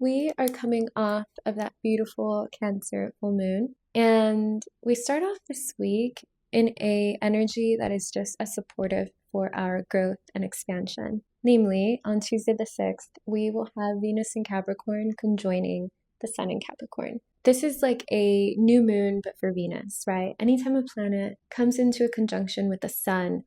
We are coming off of that beautiful Cancer full moon, and we start off this week in a energy that is just as supportive for our growth and expansion. Namely, on Tuesday the 6th, we will have Venus in Capricorn conjoining the Sun in Capricorn. This is like a new moon, but for Venus, right? Anytime a planet comes into a conjunction with the Sun,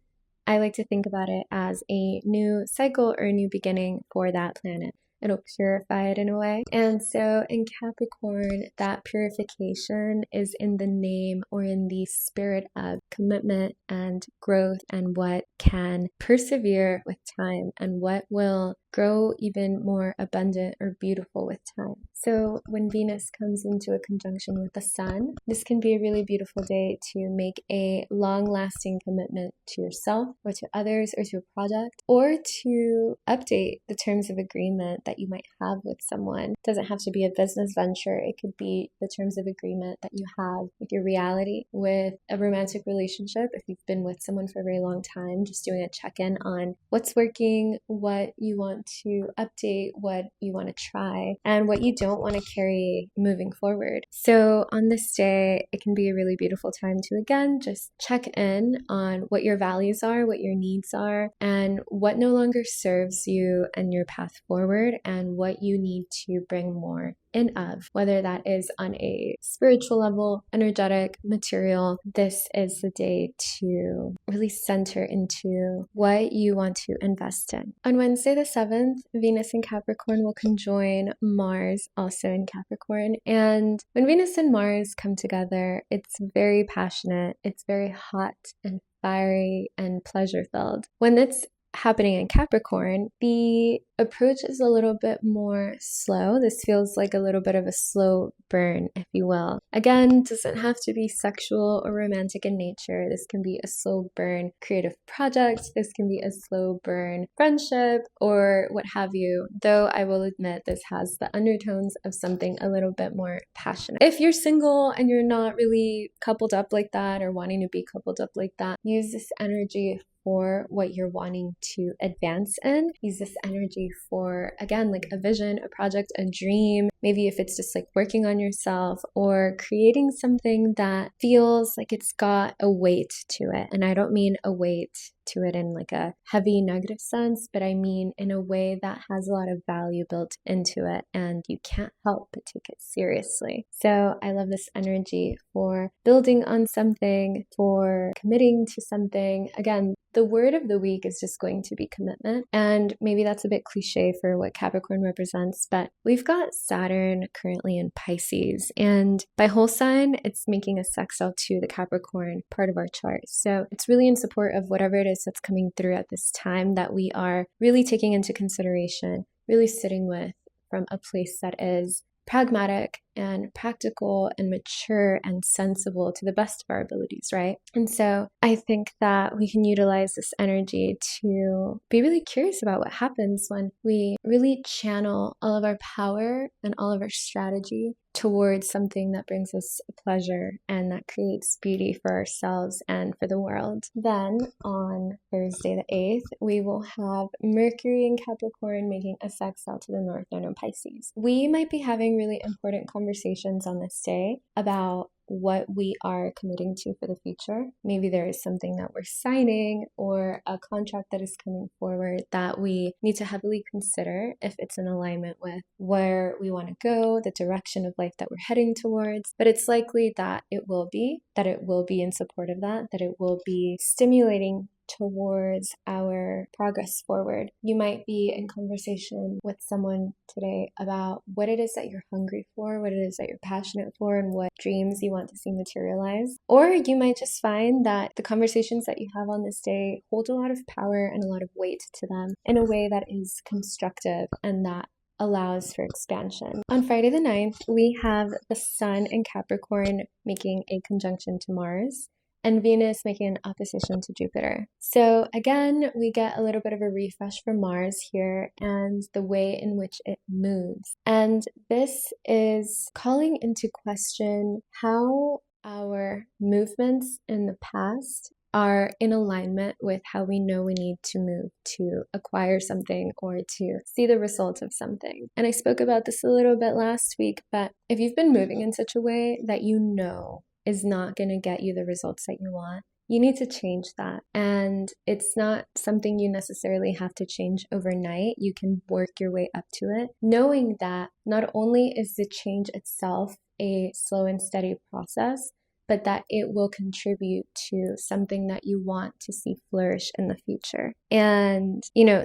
I like to think about it as a new cycle or a new beginning for that planet. It'll purify it in a way. And so in Capricorn, that purification is in the name or in the spirit of commitment and growth and what can persevere with time and what will grow even more abundant or beautiful with time. So when Venus comes into a conjunction with the Sun, this can be a really beautiful day to make a long-lasting commitment to yourself or to others or to a project, or to update the terms of agreement that you might have with someone. It doesn't have to be a business venture. It could be the terms of agreement that you have with your reality, with a romantic relationship. If you've been with someone for a very long time, just doing a check-in on what's working, what you want to update, what you want to try, and what you don't want to carry moving forward. So on this day, it can be a really beautiful time to, again, just check in on what your values are, what your needs are, and what no longer serves you and your path forward, and what you need to bring more in of, whether that is on a spiritual level, energetic, material. This is the day to really center into what you want to invest in. On Wednesday the 7th, Venus in Capricorn will conjoin Mars also in Capricorn. And when Venus and Mars come together, it's very passionate, it's very hot and fiery and pleasure filled. When it's happening in Capricorn, the approach is a little bit more slow. This feels like a little bit of a slow burn, if you will. Again, doesn't have to be sexual or romantic in nature. This can be a slow burn creative project. This can be a slow burn friendship or what have you. Though I will admit this has the undertones of something a little bit more passionate. If you're single and you're not really coupled up like that or wanting to be coupled up like that, use this energy for what you're wanting to advance in. Use this energy for, again, like a vision, a project, a dream. Maybe if it's just like working on yourself or creating something that feels like it's got a weight to it. And I don't mean a weight to it in like a heavy negative sense, but I mean in a way that has a lot of value built into it and you can't help but take it seriously. So I love this energy for building on something, for committing to something. Again, the word of the week is just going to be commitment. And maybe that's a bit cliche for what Capricorn represents, but we've got Saturn currently in Pisces. And by whole sign, it's making a sextile to the Capricorn part of our chart. So it's really in support of whatever it is that's coming through at this time that we are really taking into consideration, really sitting with from a place that is pragmatic and practical and mature and sensible to the best of our abilities, right? And so I think that we can utilize this energy to be really curious about what happens when we really channel all of our power and all of our strategy towards something that brings us pleasure and that creates beauty for ourselves and for the world. Then on Thursday the 8th, we will have Mercury in Capricorn making a sextile to the North Node in Pisces. We might be having really important conversations on this day about what we are committing to for the future. Maybe there is something that we're signing or a contract that is coming forward that we need to heavily consider if it's in alignment with where we want to go, the direction of life that we're heading towards. But it's likely that it will be in support of that it will be stimulating towards our progress forward. You might be in conversation with someone today about what it is that you're hungry for, what it is that you're passionate for, and what dreams you want to see materialize. Or you might just find that the conversations that you have on this day hold a lot of power and a lot of weight to them in a way that is constructive and that allows for expansion. On Friday the 9th, we have the Sun in Capricorn making a conjunction to Mars, and Venus making an opposition to Jupiter. So again, we get a little bit of a refresh from Mars here and the way in which it moves. And this is calling into question how our movements in the past are in alignment with how we know we need to move to acquire something or to see the results of something. And I spoke about this a little bit last week, but if you've been moving in such a way that you know is not going to get you the results that you want, you need to change that. And it's not something you necessarily have to change overnight. You can work your way up to it, knowing that not only is the change itself a slow and steady process, but that it will contribute to something that you want to see flourish in the future. And,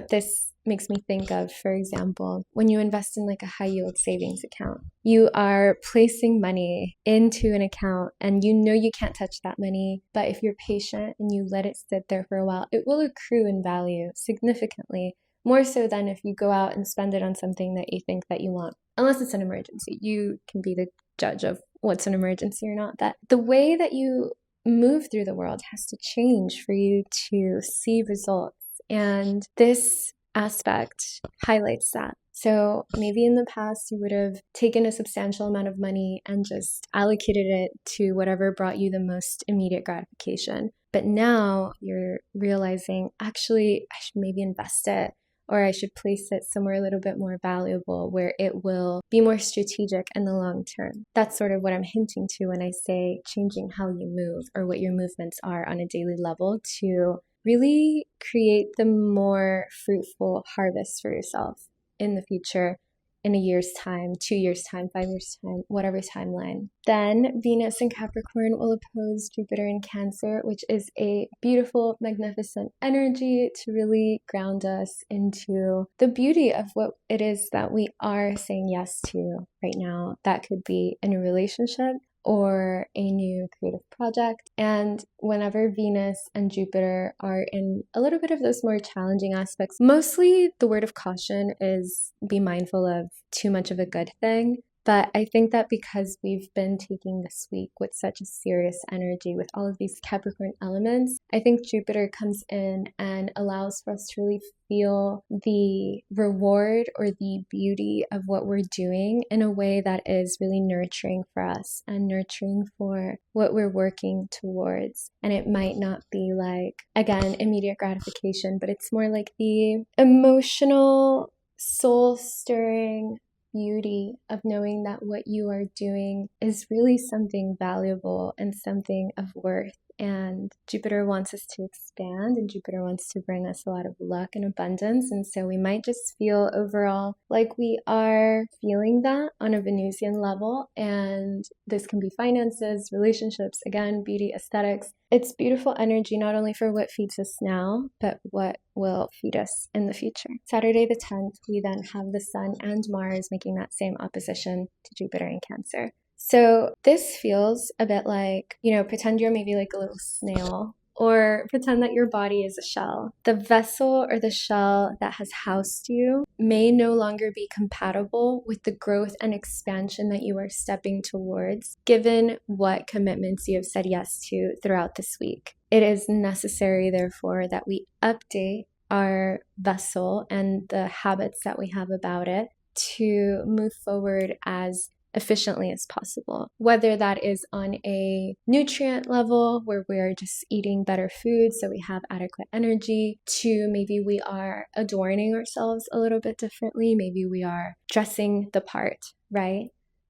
this makes me think of, for example, when you invest in like a high yield savings account, you are placing money into an account and you know you can't touch that money, but if you're patient and you let it sit there for a while, it will accrue in value significantly, more so than if you go out and spend it on something that you think that you want. Unless it's an emergency, you can be the judge of what's an emergency or not. That the way that you move through the world has to change for you to see results. And this aspect highlights that. So maybe in the past you would have taken a substantial amount of money and just allocated it to whatever brought you the most immediate gratification. But now you're realizing, actually, I should maybe invest it, or I should place it somewhere a little bit more valuable where it will be more strategic in the long term. That's sort of what I'm hinting to when I say changing how you move or what your movements are on a daily level to really create the more fruitful harvest for yourself in the future, in a year's time, 2 years' time, 5 years' time, whatever timeline. Then Venus in Capricorn will oppose Jupiter in Cancer, which is a beautiful, magnificent energy to really ground us into the beauty of what it is that we are saying yes to right now. That could be in a relationship or a new creative project. And whenever Venus and Jupiter are in a little bit of those more challenging aspects, mostly the word of caution is be mindful of too much of a good thing. But I think that because we've been taking this week with such a serious energy with all of these Capricorn elements, I think Jupiter comes in and allows for us to really feel the reward or the beauty of what we're doing in a way that is really nurturing for us and nurturing for what we're working towards. And it might not be like, again, immediate gratification, but it's more like the emotional, soul-stirring beauty of knowing that what you are doing is really something valuable and something of worth. And Jupiter wants us to expand, and Jupiter wants to bring us a lot of luck and abundance. And so we might just feel overall like we are feeling that on a Venusian level. And this can be finances, relationships, again, beauty, aesthetics. It's beautiful energy, not only for what feeds us now, but what will feed us in the future. Saturday the 10th, we then have the Sun and Mars making that same opposition to Jupiter in Cancer. So this feels a bit like, pretend you're maybe like a little snail, or pretend that your body is a shell. The vessel or the shell that has housed you may no longer be compatible with the growth and expansion that you are stepping towards, given what commitments you have said yes to throughout this week. It is necessary, therefore, that we update our vessel and the habits that we have about it to move forward as efficiently as possible, whether that is on a nutrient level where we're just eating better food so we have adequate energy, to maybe we are adorning ourselves a little bit differently, maybe we are dressing the part, right?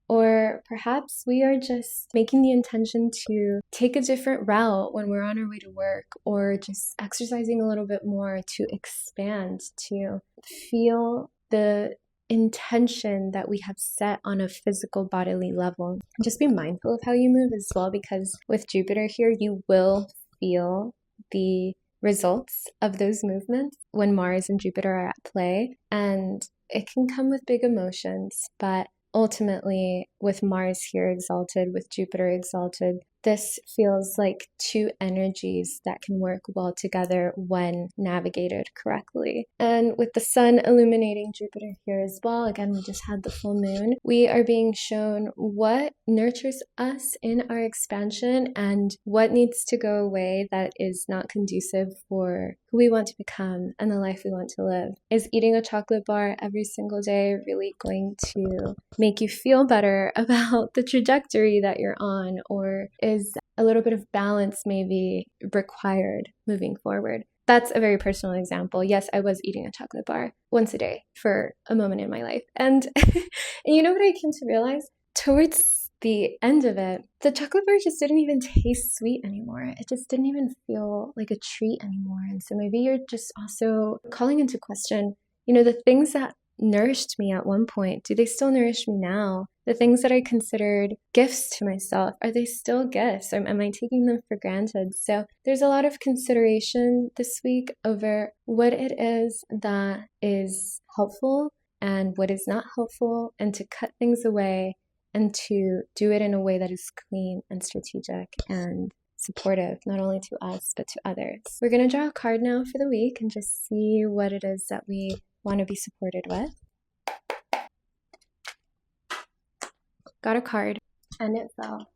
Or perhaps we are just making the intention to take a different route when we're on our way to work, or just exercising a little bit more to expand, to feel the intention that we have set on a physical bodily level. Just be mindful of how you move as well, because with Jupiter here, you will feel the results of those movements when Mars and Jupiter are at play, and it can come with big emotions, but ultimately with Mars here exalted, with Jupiter exalted, this feels like two energies that can work well together when navigated correctly. And with the Sun illuminating Jupiter here as well, again, we just had the full moon, we are being shown what nurtures us in our expansion and what needs to go away that is not conducive for who we want to become and the life we want to live. Is eating a chocolate bar every single day really going to make you feel better about the trajectory that you're on? Or is a little bit of balance may be required moving forward. That's a very personal example. Yes, I was eating a chocolate bar once a day for a moment in my life. And, and you know what I came to realize? Towards the end of it, the chocolate bar just didn't even taste sweet anymore. It just didn't even feel like a treat anymore. And so maybe you're just also calling into question, the things that nourished me at one point, do they still nourish me now? The things that I considered gifts to myself, are they still gifts? Or am I taking them for granted? So there's a lot of consideration this week over what it is that is helpful and what is not helpful, and to cut things away and to do it in a way that is clean and strategic and supportive, not only to us, but to others. We're going to draw a card now for the week and just see what it is that we want to be supported with. Got a card, and it fell.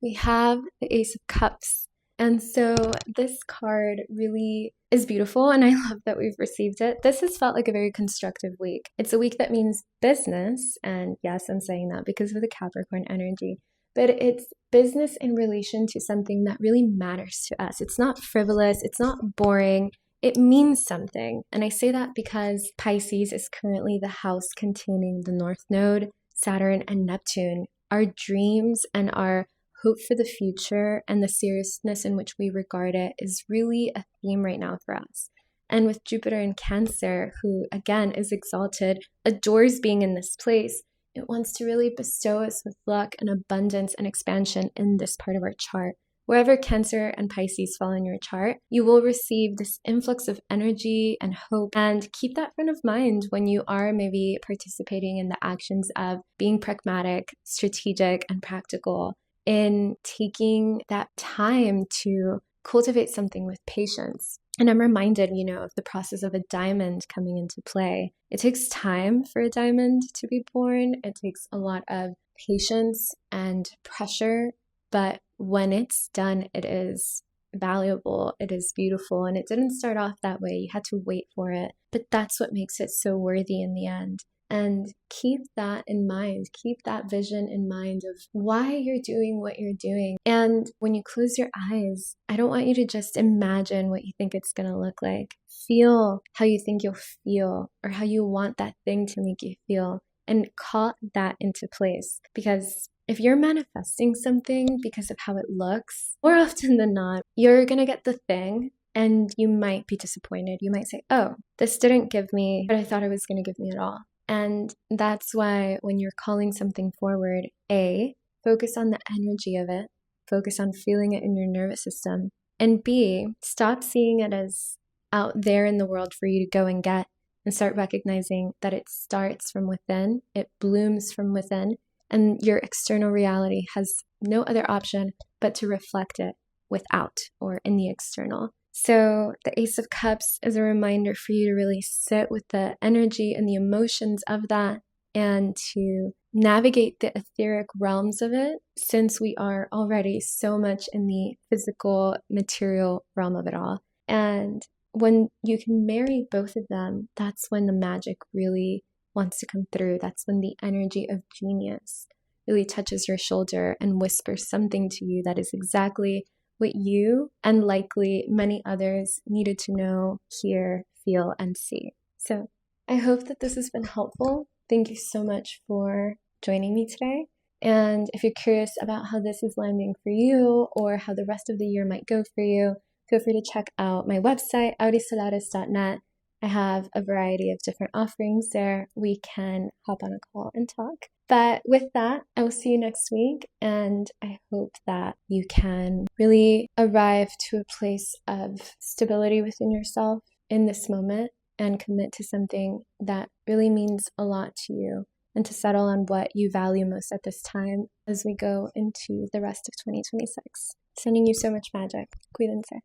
We have the Ace of Cups. And so this card really is beautiful, and I love that we've received it. This has felt like a very constructive week. It's a week that means business, and yes, I'm saying that because of the Capricorn energy, but it's business in relation to something that really matters to us. It's not frivolous, it's not boring, it means something. And I say that because Pisces is currently the house containing the North Node, Saturn, and Neptune. Our dreams and our hope for the future and the seriousness in which we regard it is really a theme right now for us. And with Jupiter in Cancer, who again is exalted, adores being in this place, it wants to really bestow us with luck and abundance and expansion in this part of our chart. Wherever Cancer and Pisces fall in your chart, you will receive this influx of energy and hope, and keep that front of mind when you are maybe participating in the actions of being pragmatic, strategic, and practical in taking that time to cultivate something with patience. And I'm reminded, of the process of a diamond coming into play. It takes time for a diamond to be born. It takes a lot of patience and pressure, but when it's done, it is valuable, it is beautiful, and it didn't start off that way. You had to wait for it, but that's what makes it so worthy in the end. And keep that in mind. Keep that vision in mind of why you're doing what you're doing. And when you close your eyes, I don't want you to just imagine what you think it's going to look like. Feel how you think you'll feel, or how you want that thing to make you feel, and call that into place. Because if you're manifesting something because of how it looks, more often than not, you're going to get the thing and you might be disappointed. You might say, oh, this didn't give me what I thought it was going to give me at all. And that's why when you're calling something forward, A, focus on the energy of it, focus on feeling it in your nervous system, and B, stop seeing it as out there in the world for you to go and get, and start recognizing that it starts from within, it blooms from within, and your external reality has no other option but to reflect it without or in the external. So the Ace of Cups is a reminder for you to really sit with the energy and the emotions of that, and to navigate the etheric realms of it, since we are already so much in the physical, material realm of it all. And when you can marry both of them, that's when the magic really wants to come through. That's when the energy of genius really touches your shoulder and whispers something to you that is exactly what you, and likely many others, needed to know, hear, feel, and see. So I hope that this has been helpful. Thank you so much for joining me today. And if you're curious about how this is landing for you, or how the rest of the year might go for you, feel free to check out my website, audisolaris.net. I have a variety of different offerings there. We can hop on a call and talk. But with that, I will see you next week, and I hope that you can really arrive to a place of stability within yourself in this moment, and commit to something that really means a lot to you, and to settle on what you value most at this time as we go into the rest of 2026. Sending you so much magic. Cuídense.